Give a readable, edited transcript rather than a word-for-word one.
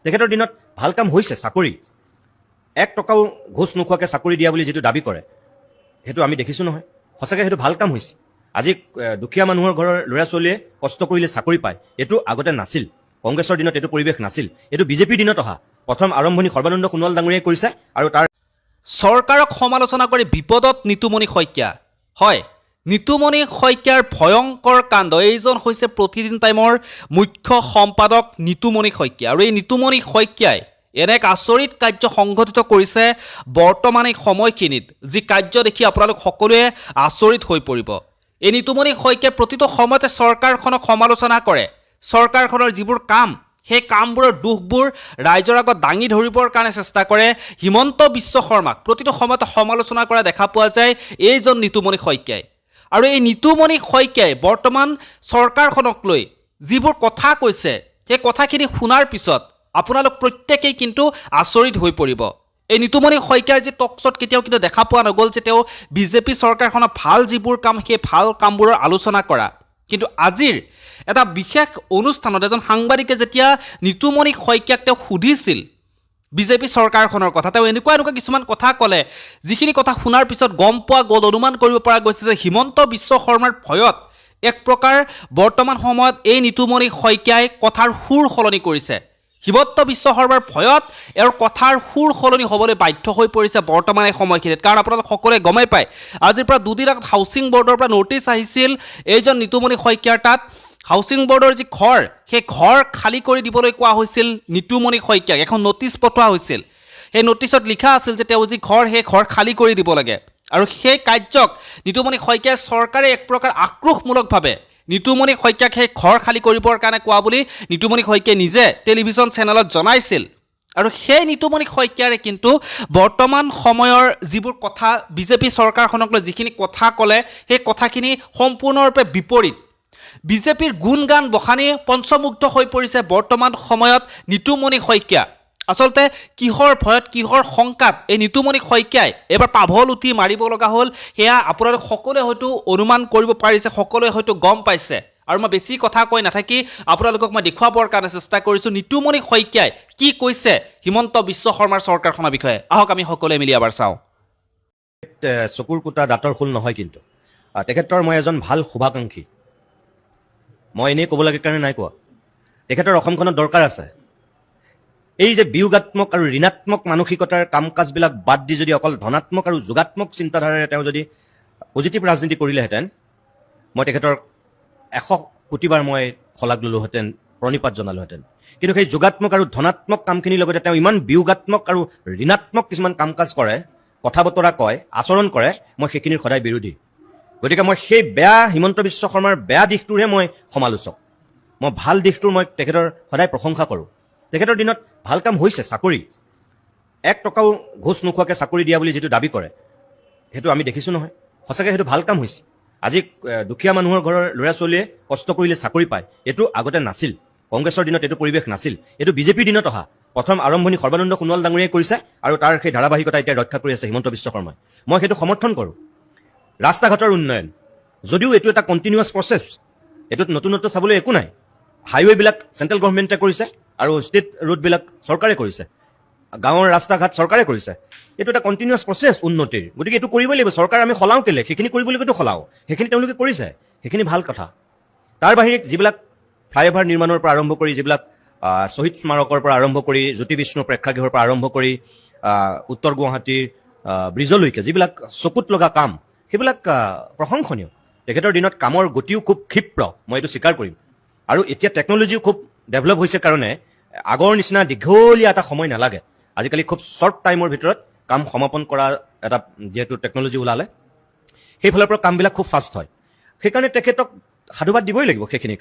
তেখেতৰ দিনত ভাল কাম হৈছে, চাকৰি 1 টকাও ঘোষ নোখোৱাকৈ চাকৰি দিয়া বুলি যিটো দাবী কৰে সেইটো আমি দেখিছোঁ নহয়। সঁচাকৈ সেইটো ভাল কাম হৈছে। আজি দুখীয়া মানুহৰ ঘৰৰ ল'ৰা ছোৱালীয়ে কষ্ট কৰিলে চাকৰি পায়, এইটো আগতে নাছিল। কংগ্ৰেছৰ দিনত এইটো পৰিৱেশ নাছিল। এইটো বিজেপিৰ দিনত অহা প্ৰথম আৰম্ভণি সৰ্বানন্দ সোণোৱাল ডাঙৰীয়াই কৰিছে। আৰু তাৰ চৰকাৰক সমালোচনা কৰি বিপদত নিতুমণি শইকীয়া। হয়, নিতুমণি শইকীয়াৰ ভয়ংকৰ কাণ্ড। এইজন হৈছে প্ৰতিদিন টাইমৰ মুখ্য সম্পাদক নিতুমণি শইকীয়া। আৰু এই নিতুমণি শইকীয়াই এনে এক আচৰিত কাৰ্য সংঘটিত কৰিছে বৰ্তমান এই সময়খিনিত, যি কাৰ্য দেখি আপোনালোক সকলোৱে আচৰিত হৈ পৰিব। এই নিতুমণি শইকীয়াই প্ৰতিটো সময়তে চৰকাৰখনক সমালোচনা কৰে। চৰকাৰখনৰ যিবোৰ কাম, সেই কামবোৰৰ দুখবোৰ ৰাইজৰ আগত দাঙি ধৰিবৰ কাৰণে চেষ্টা কৰে। হিমন্ত বিশ্ব শৰ্মাক প্ৰতিটো সময়তে সমালোচনা কৰা দেখা পোৱা যায় এইজন নিতুমণি শইকীয়াই। আৰু এই নিতুমণি শইকীয়াই বৰ্তমান চৰকাৰখনক লৈ যিবোৰ কথা কৈছে, সেই কথাখিনি শুনাৰ পিছত আপোনালোক প্ৰত্যেকেই কিন্তু আচৰিত হৈ পৰিব। এই নিতুমণি শইকীয়াৰ যি টকশ্বত কেতিয়াও কিন্তু দেখা পোৱা নগ'ল যে তেওঁ বিজেপি চৰকাৰখনৰ ভাল যিবোৰ কাম, সেই ভাল কামবোৰৰ আলোচনা কৰা। কিন্তু আজিৰ এটা বিশেষ অনুষ্ঠানত এজন সাংবাদিকে যেতিয়া নিতুমণি শইকীয়াক তেওঁ সুধিছিল বিজেপি চৰকাৰখনৰ কথা, তেওঁ এনেকুৱা কিছুমান কথা ক'লে, যিখিনি কথা শুনাৰ পিছত গম পোৱা গ'ল, অনুমান কৰিব পৰা গৈছে যে হিমন্ত বিশ্ব শৰ্মাৰ ভয়ত এক প্ৰকাৰ বৰ্তমান সময়ত এই নিতুমণি শইকীয়াই কথাৰ সুৰ সলনি কৰিছে। হিমন্ত বিশ্ব শৰ্মাৰ ভয়ত এওঁৰ কথাৰ সুৰ সলনি হ'বলৈ বাধ্য হৈ পৰিছে বৰ্তমান এই সময়খিনিত। কাৰণ আপোনালোক সকলোৱে গমেই পায়, আজিৰ পৰা দুদিন আগত হাউচিং বৰ্ডৰ পৰা নটিচ আহিছিল এইজন নিতুমণি শইকীয়াৰ তাত। হাউচিং বৰ্ডৰ যি ঘৰ, সেই ঘৰ খালী কৰি দিবলৈ কোৱা হৈছিল নিতুমণি শইকীয়াক। এখন নটিচ পঠোৱা হৈছিল। সেই নটিচত লিখা আছিল যে তেওঁ যি ঘৰ, সেই ঘৰ খালী কৰি দিব লাগে। আৰু সেই কাৰ্যক নিতুমণি শইকীয়াই চৰকাৰে এক প্ৰকাৰ আক্ৰোশমূলকভাৱে নিতুমণি শইকীয়াক সেই ঘৰ খালী কৰিবৰ কাৰণে কোৱা বুলি নিতুমণি শইকীয়াই নিজে টেলিভিছন চেনেলত জনাইছিল। আৰু সেই নিতুমণি শইকীয়াৰে কিন্তু বৰ্তমান সময়ৰ যিবোৰ কথা বিজেপি চৰকাৰখনক লৈ যিখিনি কথা ক'লে, সেই কথাখিনি সম্পূৰ্ণৰূপে বিপৰীত। বিজেপিৰ গুণগান বখানি পঞ্চমুগ্ধ হৈ পৰিছে বৰ্তমান সময়ত নিতুমণি শইকীয়া। আচলতে কিহৰ ভয়ত, কিহৰ শংকাত এই নিতুমণি শইকীয়াই এবাৰ পাভল উঠি মাৰিব লগা হ'ল, সেয়া আপোনালোক সকলোৱে হয়তো অনুমান কৰিব পাৰিছে, সকলোৱে হয়তো গম পাইছে। আৰু মই বেছি কথা কৈ নাথাকি আপোনালোকক মই দেখুৱাবৰ কাৰণে চেষ্টা কৰিছোঁ নিতুমণি শইকীয়াই কি কৈছে হিমন্ত বিশ্ব শৰ্মাৰ চৰকাৰখনৰ বিষয়ে। আহক আমি সকলোৱে মিলি এবাৰ চাওঁ। চকুৰ কুটা দাঁতৰ খোল নহয়, কিন্তু তেখেতৰ মই এজন ভাল শুভাকাংক্ষী। মই এনেই ক'ব লাগে কাৰণে নাই কোৱা। তেখেতৰ অসমখনত দৰকাৰ আছে। এই যে বিয়োগাত্মক আৰু ঋণাত্মক মানসিকতাৰ কাম কাজবিলাক বাদ দি যদি অকল ধনাত্মক আৰু যোগাত্মক চিন্তাধাৰাৰে তেওঁ যদি পজিটিভ ৰাজনীতি কৰিলেহেঁতেন, মই তেখেতৰ 100 কোটিবাৰ মই শলাগ ল'লোহেঁতেন, প্ৰণিপাত জনালোহেঁতেন। কিন্তু সেই যোগাত্মক আৰু ধনাত্মক কামখিনিৰ লগতে তেওঁ ইমান বিয়োগাত্মক আৰু ঋণাত্মক কিছুমান কাম কাজ কৰে, কথা বতৰা কয়, আচৰণ কৰে, মই সেইখিনিৰ সদায় বিৰোধী। গতিকে মই সেই বেয়া হিমন্ত বিশ্ব শৰ্মাৰ বেয়া দিশটোৰহে মই সমালোচক। মই ভাল দিশটোৰ মই তেখেতৰ সদায় প্ৰশংসা কৰোঁ। তেখেতৰ দিনত ভাল কাম হৈছে, চাকৰি 1 টকাও ঘোষ নোখোৱাকৈ চাকৰি দিয়া বুলি যিটো দাবী কৰে সেইটো আমি দেখিছোঁ নহয়। সঁচাকৈ সেইটো ভাল কাম হৈছে। আজি দুখীয়া মানুহৰ ঘৰৰ ল'ৰা ছোৱালীয়ে কষ্ট কৰিলে চাকৰি পায়, এইটো আগতে নাছিল। কংগ্ৰেছৰ দিনত এইটো পৰিৱেশ নাছিল। এইটো বিজেপিৰ দিনত অহা প্ৰথম আৰম্ভণি সৰ্বানন্দ সোণোৱাল ডাঙৰীয়াই কৰিছে। আৰু তাৰ সেই ধাৰাবাহিকতা এতিয়া ৰক্ষা কৰি আছে হিমন্ত বিশ্ব শৰ্মাই। মই সেইটো সমৰ্থন কৰোঁ। ৰাস্তা ঘাটৰ উন্নয়ন, যদিও এইটো এটা কণ্টিনিউৱাছ প্ৰচেছ, এইটোত নতুনত্ব চাবলৈ একো নাই। হাইৱেবিলাক চেণ্ট্ৰেল গভৰ্ণমেণ্টে কৰিছে আৰু ষ্টেট ৰোডবিলাক চৰকাৰে কৰিছে, গাঁৱৰ ৰাস্তা ঘাট চৰকাৰে কৰিছে। এইটো এটা কণ্টিনিউৱাছ প্ৰচেছ উন্নতিৰ। গতিকে এইটো কৰিবই লাগিব। চৰকাৰ আমি সলাওঁ কেলে, সেইখিনি কৰিবলৈকেতো সলাওঁ। সেইখিনি তেওঁলোকে কৰিছে, সেইখিনি ভাল কথা। তাৰ বাহিৰে যিবিলাক ফ্লাইঅভাৰ নিৰ্মাণৰ পৰা আৰম্ভ কৰি, যিবিলাক শ্বহীদ স্মাৰকৰ পৰা আৰম্ভ কৰি, জ্যোতি বিষ্ণু প্ৰেক্ষাগৃহৰ পৰা আৰম্ভ কৰি উত্তৰ গুৱাহাটীৰ ব্ৰিজলৈকে যিবিলাক চকুত লগা কাম, সেইবিলাক প্ৰশংসনীয়। তেখেতৰ দিনত কামৰ গতিও খুব ক্ষীপ্ৰ, মই এইটো স্বীকাৰ কৰিম। আৰু এতিয়া টেকন'লজিও খুব ডেভেলপ হৈছে কাৰণে আগৰ নিচিনা দীঘলীয়া এটা সময় নালাগে। আজিকালি খুব শ্বৰ্ট টাইমৰ ভিতৰত কাম সমাপন কৰা এটা যিহেতু টেকন'লজি ওলালে, সেইফালৰ পৰা কামবিলাক খুব ফাষ্ট হয়। সেইকাৰণে তেখেতক সাধুবাদ দিবই লাগিব সেইখিনি।